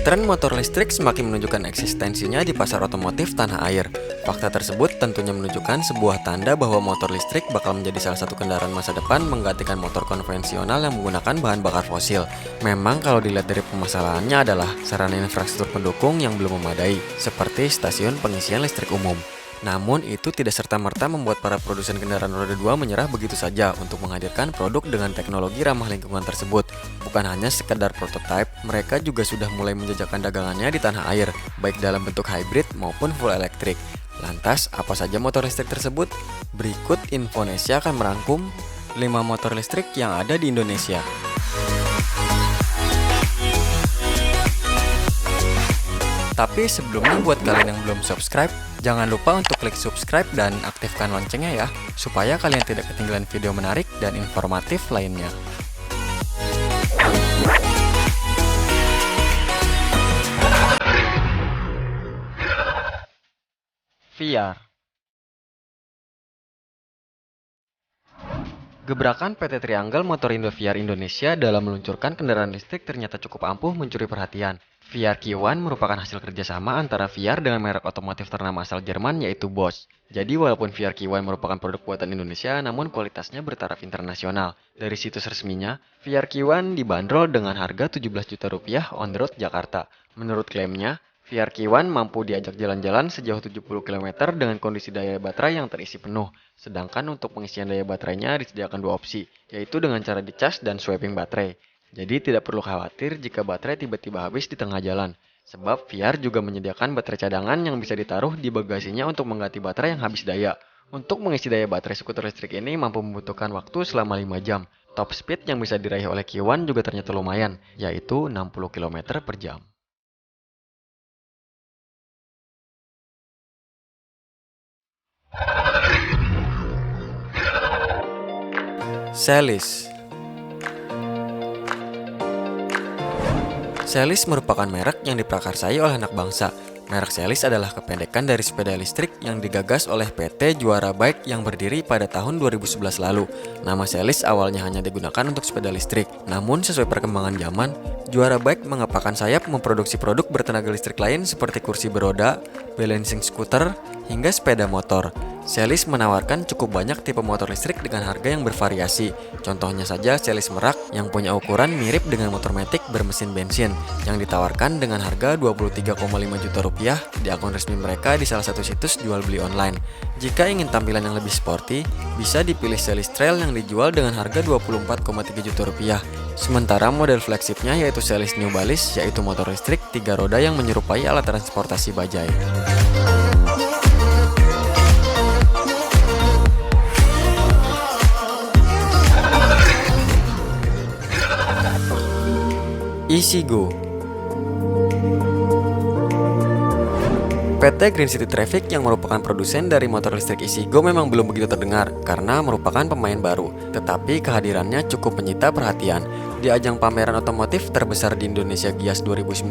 Tren motor listrik semakin menunjukkan eksistensinya di pasar otomotif tanah air. Fakta tersebut tentunya menunjukkan sebuah tanda bahwa motor listrik bakal menjadi salah satu kendaraan masa depan menggantikan motor konvensional yang menggunakan bahan bakar fosil. Memang kalau dilihat dari permasalahannya adalah sarana infrastruktur pendukung yang belum memadai, seperti stasiun pengisian listrik umum. Namun itu tidak serta-merta membuat para produsen kendaraan roda 2 menyerah begitu saja untuk menghadirkan produk dengan teknologi ramah lingkungan tersebut. Bukan hanya sekedar prototipe, mereka juga sudah mulai menjajakan dagangannya di tanah air, baik dalam bentuk hybrid maupun full elektrik. Lantas, apa saja motor listrik tersebut? Berikut Infonesia akan merangkum 5 motor listrik yang ada di Indonesia. Tapi sebelumnya buat kalian yang belum subscribe, jangan lupa untuk klik subscribe dan aktifkan loncengnya ya, supaya kalian tidak ketinggalan video menarik dan informatif lainnya. VR. Gebrakan PT Triangle Motor Indo VR Indonesia dalam meluncurkan kendaraan listrik ternyata cukup ampuh mencuri perhatian. VR Q1 merupakan hasil kerjasama antara VR dengan merek otomotif ternama asal Jerman yaitu Bosch. Jadi walaupun VR Q1 merupakan produk buatan Indonesia, namun kualitasnya bertaraf internasional. Dari situs resminya, VR Q1 dibanderol dengan harga 17 juta rupiah on the road Jakarta. Menurut klaimnya, VR Q1 mampu diajak jalan-jalan sejauh 70 km dengan kondisi daya baterai yang terisi penuh. Sedangkan untuk pengisian daya baterainya disediakan dua opsi, yaitu dengan cara dicas dan swapping baterai. Jadi tidak perlu khawatir jika baterai tiba-tiba habis di tengah jalan. Sebab VR juga menyediakan baterai cadangan yang bisa ditaruh di bagasinya untuk mengganti baterai yang habis daya. Untuk mengisi daya baterai skuter listrik ini mampu membutuhkan waktu selama 5 jam. Top speed yang bisa diraih oleh Q1 juga ternyata lumayan, yaitu 60 km per jam. Celis. Celis merupakan merek yang diprakarsai oleh anak bangsa. Merek Celis adalah kependekan dari sepeda listrik yang digagas oleh PT Juara Bike yang berdiri pada tahun 2011 lalu. Nama Celis awalnya hanya digunakan untuk sepeda listrik. Namun sesuai perkembangan zaman, Juara Bike mengepakkan sayap memproduksi produk bertenaga listrik lain seperti kursi beroda, balancing scooter, hingga sepeda motor. Celis menawarkan cukup banyak tipe motor listrik dengan harga yang bervariasi. Contohnya saja Celis Merak yang punya ukuran mirip dengan motor matic bermesin bensin yang ditawarkan dengan harga 23,5 juta rupiah di akun resmi mereka di salah satu situs jual beli online. Jika ingin tampilan yang lebih sporty, bisa dipilih Celis Trail yang dijual dengan harga 24,3 juta rupiah. Sementara model flagshipnya yaitu Celis New Balance, yaitu motor listrik 3 roda yang menyerupai alat transportasi bajai. EasyGo. PT Green City Traffic yang merupakan produsen dari motor listrik EasyGo memang belum begitu terdengar karena merupakan pemain baru, tetapi kehadirannya cukup menyita perhatian. Di ajang pameran otomotif terbesar di Indonesia Gias 2019,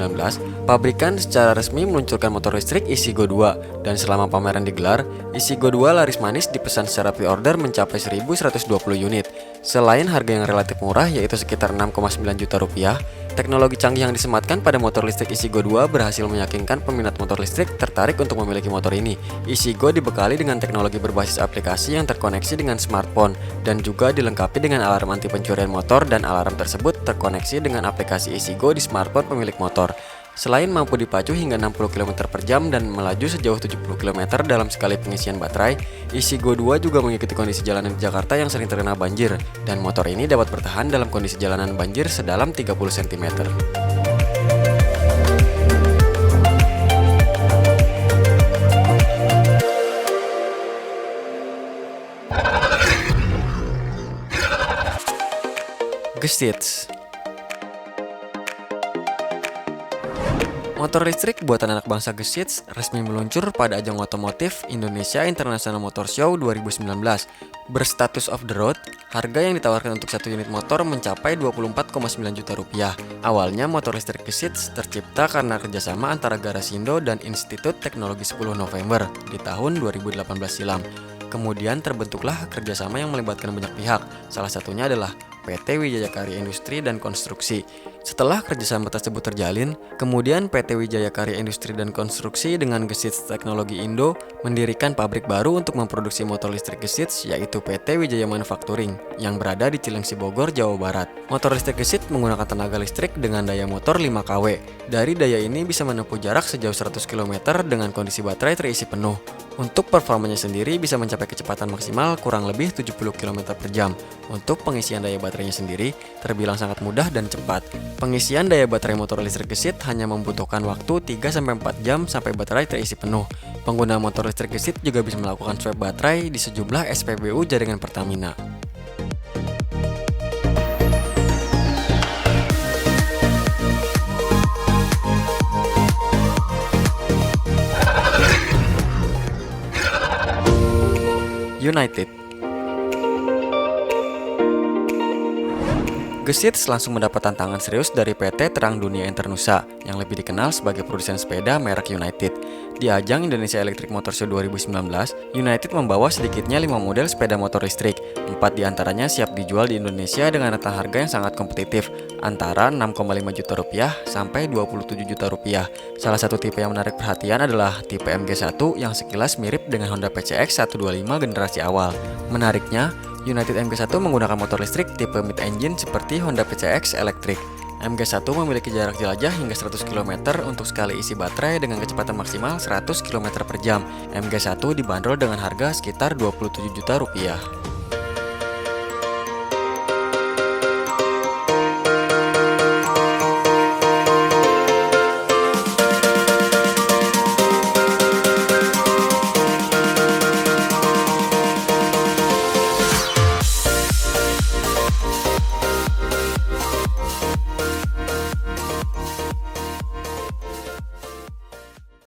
pabrikan secara resmi meluncurkan motor listrik EasyGo 2 dan selama pameran digelar, EasyGo 2 laris manis dipesan secara pre-order mencapai 1.120 unit. Selain harga yang relatif murah yaitu sekitar 6,9 juta rupiah, teknologi canggih yang disematkan pada motor listrik EasyGo 2 berhasil meyakinkan peminat motor listrik tertarik untuk memiliki motor ini. EasyGo dibekali dengan teknologi berbasis aplikasi yang terkoneksi dengan smartphone dan juga dilengkapi dengan alarm anti pencurian motor dan alarm tersebut terkoneksi dengan aplikasi EasyGo di smartphone pemilik motor. Selain mampu dipacu hingga 60 km per jam dan melaju sejauh 70 km dalam sekali pengisian baterai, EasyGo 2 juga mengikuti kondisi jalanan di Jakarta yang sering terkena banjir, dan motor ini dapat bertahan dalam kondisi jalanan banjir sedalam 30 cm. Gesits. Motor listrik buatan anak bangsa Gesits resmi meluncur pada ajang otomotif Indonesia International Motor Show 2019. Berstatus off the road, harga yang ditawarkan untuk satu unit motor mencapai 24,9 juta rupiah. Awalnya motor listrik Gesits tercipta karena kerjasama antara Garasindo dan Institut Teknologi 10 November di tahun 2018 silam. Kemudian terbentuklah kerjasama yang melibatkan banyak pihak, salah satunya adalah PT Wijaya Karya Industri dan Konstruksi. Setelah kerjasama tersebut terjalin, kemudian PT Wijaya Karya Industri dan Konstruksi dengan Gesits Teknologi Indo mendirikan pabrik baru untuk memproduksi motor listrik Gesits, yaitu PT Wijaya Manufacturing yang berada di Cilengsi, Bogor, Jawa Barat. Motor listrik Gesits menggunakan tenaga listrik dengan daya motor 5 kW. Dari daya ini bisa menempuh jarak sejauh 100 km dengan kondisi baterai terisi penuh. Untuk performanya sendiri bisa mencapai kecepatan maksimal kurang lebih 70 km per jam. Untuk pengisian daya baterainya sendiri terbilang sangat mudah dan cepat. Pengisian daya baterai motor listrik Gesit hanya membutuhkan waktu 3-4 jam sampai baterai terisi penuh. Pengguna motor listrik Gesit juga bisa melakukan swap baterai di sejumlah SPBU jaringan Pertamina. United. Gesits langsung mendapat tantangan serius dari PT Terang Dunia Internusa yang lebih dikenal sebagai produsen sepeda merek United. Di ajang Indonesia Electric Motor Show 2019, United membawa sedikitnya 5 model sepeda motor listrik. 4 diantaranya siap dijual di Indonesia dengan rentang harga yang sangat kompetitif, antara 6,5 juta rupiah sampai 27 juta rupiah. Salah satu tipe yang menarik perhatian adalah tipe MG1 yang sekilas mirip dengan Honda PCX 125 generasi awal. Menariknya, United MG1 menggunakan motor listrik tipe mid-engine seperti Honda PCX Electric. MG1 memiliki jarak jelajah hingga 100 km untuk sekali isi baterai dengan kecepatan maksimal 100 km per jam. MG1 dibanderol dengan harga sekitar 27 juta rupiah.